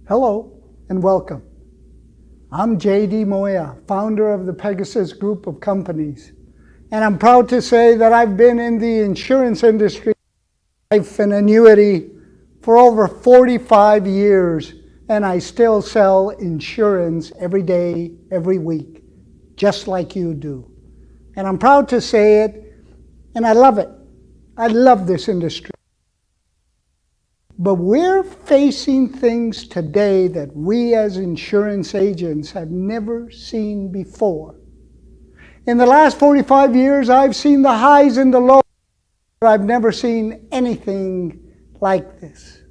Hello and welcome. I'm J.D. Moya, founder of the Pegasus Group of Companies, and I'm proud to say that I've been in the insurance industry, life and annuity, for over 45 years, and I still sell insurance every day, every week, just like you do. And I'm proud to say it, and I love it. I love this industry. But we're facing things today that we as insurance agents have never seen before. In the last 45 years, I've seen the highs and the lows, but I've never seen anything like this.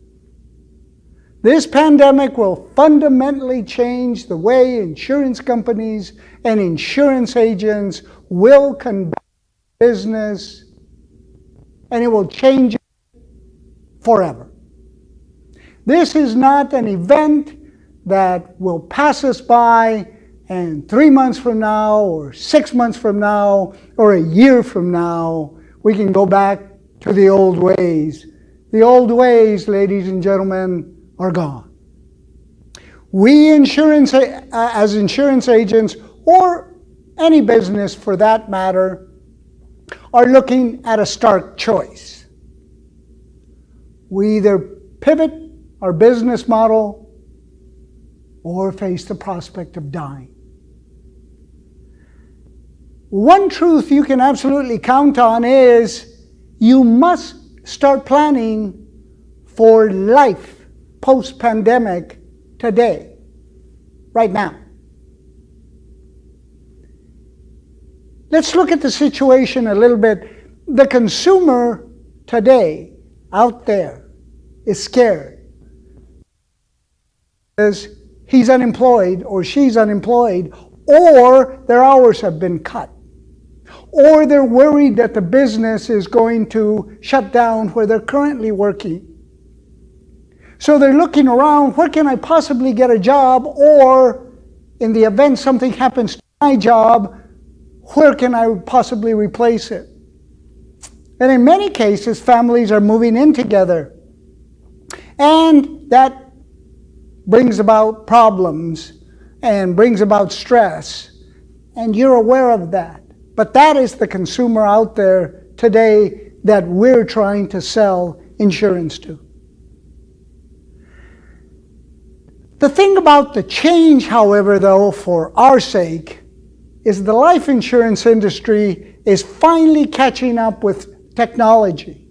This pandemic will fundamentally change the way insurance companies and insurance agents will conduct business, and it will change it forever. This is not an event that will pass us by and 3 months from now or 6 months from now or a year from now, we can go back to the old ways. The old ways, ladies and gentlemen, are gone. We as insurance agents, or any business for that matter, are looking at a stark choice. We either pivot our business model or face the prospect of dying. One truth you can absolutely count on is you must start planning for life post-pandemic today, right now. Let's look at the situation a little bit. The consumer today out there is scared. He's unemployed or she's unemployed, or their hours have been cut, or they're worried that the business is going to shut down where they're currently working. So they're looking around, where can I possibly get a job? Or in the event something happens to my job, where can I possibly replace it? And in many cases, families are moving in together, and that brings about problems and brings about stress, and you're aware of that. But that is the consumer out there today that we're trying to sell insurance to. The thing about the change, however, though, for our sake, is the life insurance industry is finally catching up with technology.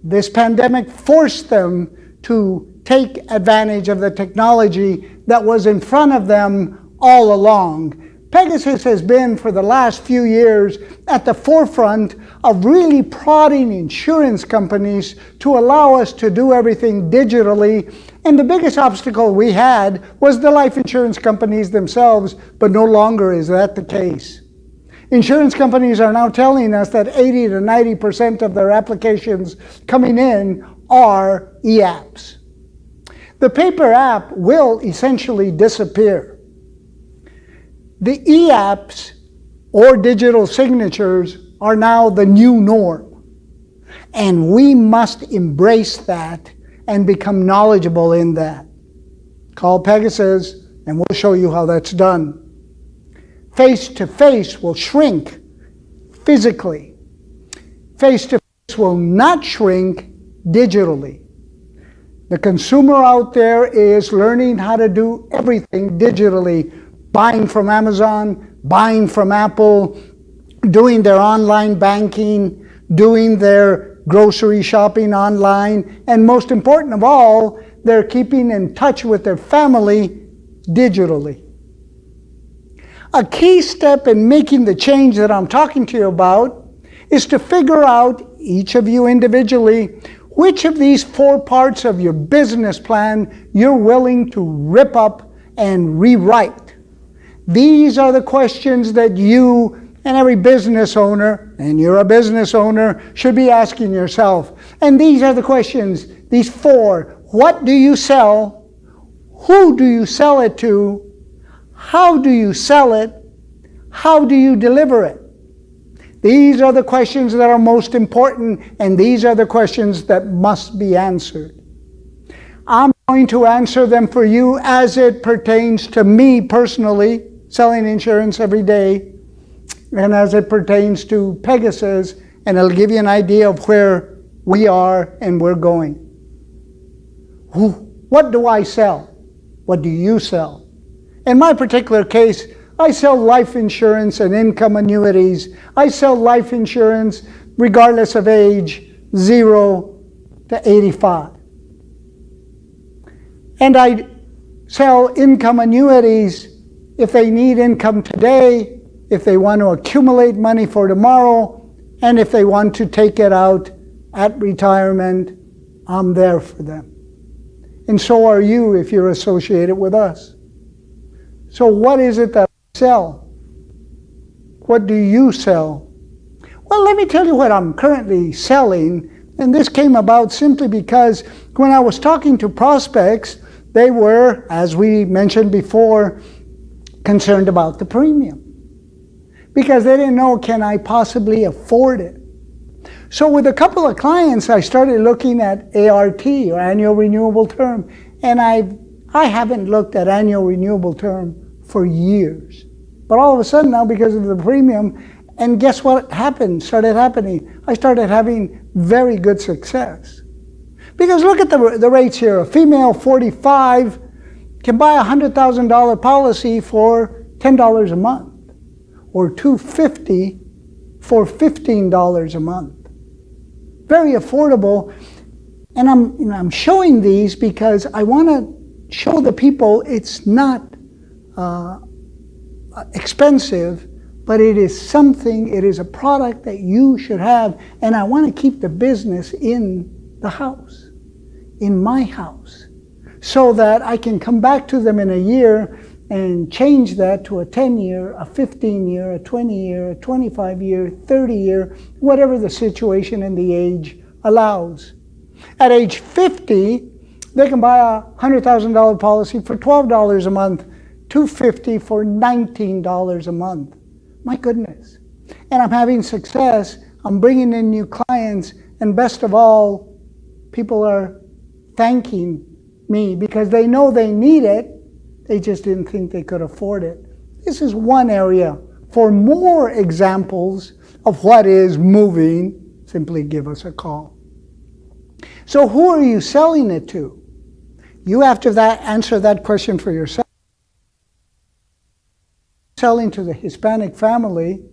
This pandemic forced them to take advantage of the technology that was in front of them all along. Pegasus has been, for the last few years, at the forefront of really prodding insurance companies to allow us to do everything digitally. And the biggest obstacle we had was the life insurance companies themselves, but no longer is that the case. Insurance companies are now telling us that 80 to 90% of their applications coming in are e-apps. The paper app will essentially disappear. The e-apps, or digital signatures, are now the new norm. And we must embrace that and become knowledgeable in that. Call Pegasus and we'll show you how that's done. Face-to-face will shrink physically. Face-to-face will not shrink digitally. The consumer out there is learning how to do everything digitally, buying from Amazon, buying from Apple, doing their online banking, doing their grocery shopping online, and most important of all, they're keeping in touch with their family digitally. A key step in making the change that I'm talking to you about is to figure out, each of you individually, which of these 4 parts of your business plan you're willing to rip up and rewrite. These are the questions that you and every business owner, and you're a business owner, should be asking yourself. And these are the questions, these 4. What do you sell? Who do you sell it to? How do you sell it? How do you deliver it? These are the questions that are most important, and these are the questions that must be answered. I'm going to answer them for you as it pertains to me personally, selling insurance every day, and as it pertains to Pegasus, and it'll give you an idea of where we are and we're going. What do I sell? What do you sell? In my particular case, I sell life insurance and income annuities. I sell life insurance regardless of age, 0 to 85. And I sell income annuities if they need income today, if they want to accumulate money for tomorrow, and if they want to take it out at retirement, I'm there for them. And so are you if you're associated with us. So what is it that I sell? What do you sell? Well, let me tell you what I'm currently selling. And this came about simply because when I was talking to prospects, they were, as we mentioned before, concerned about the premium. Because they didn't know, can I possibly afford it? So with a couple of clients, I started looking at ART, or annual renewable term. And I haven't looked at annual renewable term for years. But all of a sudden now, because of the premium, and guess what started happening? I started having very good success. Because look at the rates here. A female 45 can buy a $100,000 policy for $10 a month, or $250 for $15 a month. Very affordable. And I'm showing these because I want to show the people it's not expensive, but it is something, it is a product that you should have. And I want to keep the business in the house, in my house, so that I can come back to them in a year and change that to a 10-year, a 15-year, a 20-year, a 25-year, 30-year, whatever the situation and the age allows. At age 50, they can buy a $100,000 policy for $12 a month, $250 for $19 a month. My goodness. And I'm having success. I'm bringing in new clients. And best of all, people are thanking me because they know they need it. They just didn't think they could afford it. This is one area. For more examples of what is moving, simply give us a call. So who are you selling it to? You have to answer that question for yourself. I'm selling to the Hispanic family,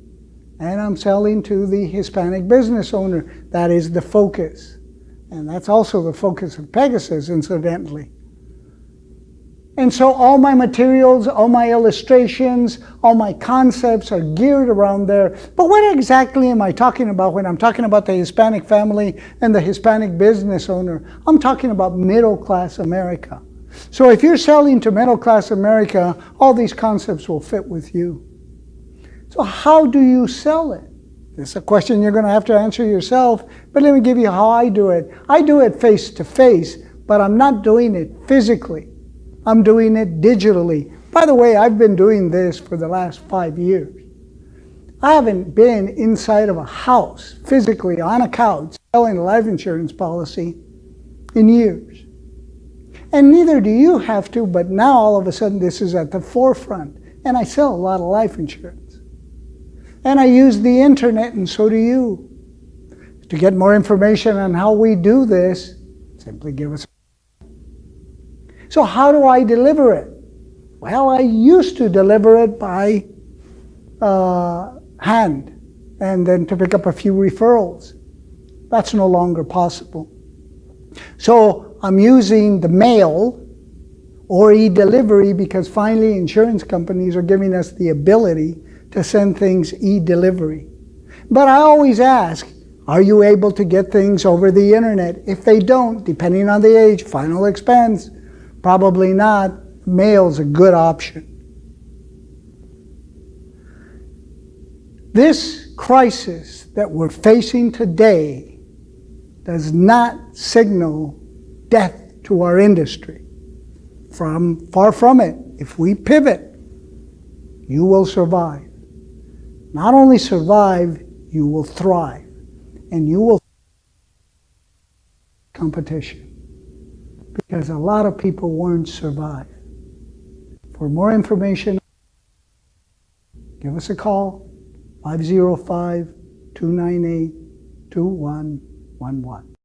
and I'm selling to the Hispanic business owner. That is the focus. And that's also the focus of Pegasus, incidentally. And so all my materials, all my illustrations, all my concepts are geared around there. But what exactly am I talking about when I'm talking about the Hispanic family and the Hispanic business owner? I'm talking about middle-class America. So if you're selling to middle-class America, all these concepts will fit with you. So how do you sell it? This is a question you're going to have to answer yourself, but let me give you how I do it. I do it face-to-face, but I'm not doing it physically. I'm doing it digitally. By the way, I've been doing this for the last 5 years. I haven't been inside of a house, physically on a couch, selling a life insurance policy in years. And neither do you have to, but now all of a sudden this is at the forefront. And I sell a lot of life insurance. And I use the internet, and so do you. To get more information on how we do this, simply give us a call. So how do I deliver it? Well, I used to deliver it by hand, and then to pick up a few referrals. That's no longer possible. So I'm using the mail or e-delivery because finally insurance companies are giving us the ability to send things e-delivery. But I always ask, are you able to get things over the internet? If they don't, depending on the age, final expense, probably not. Mail's a good option. This crisis that we're facing today does not signal death to our industry. Far from it. If we pivot, you will survive. Not only survive, you will thrive. And you will competition. because a lot of people won't survive. For more information, give us a call, 505-298-2111.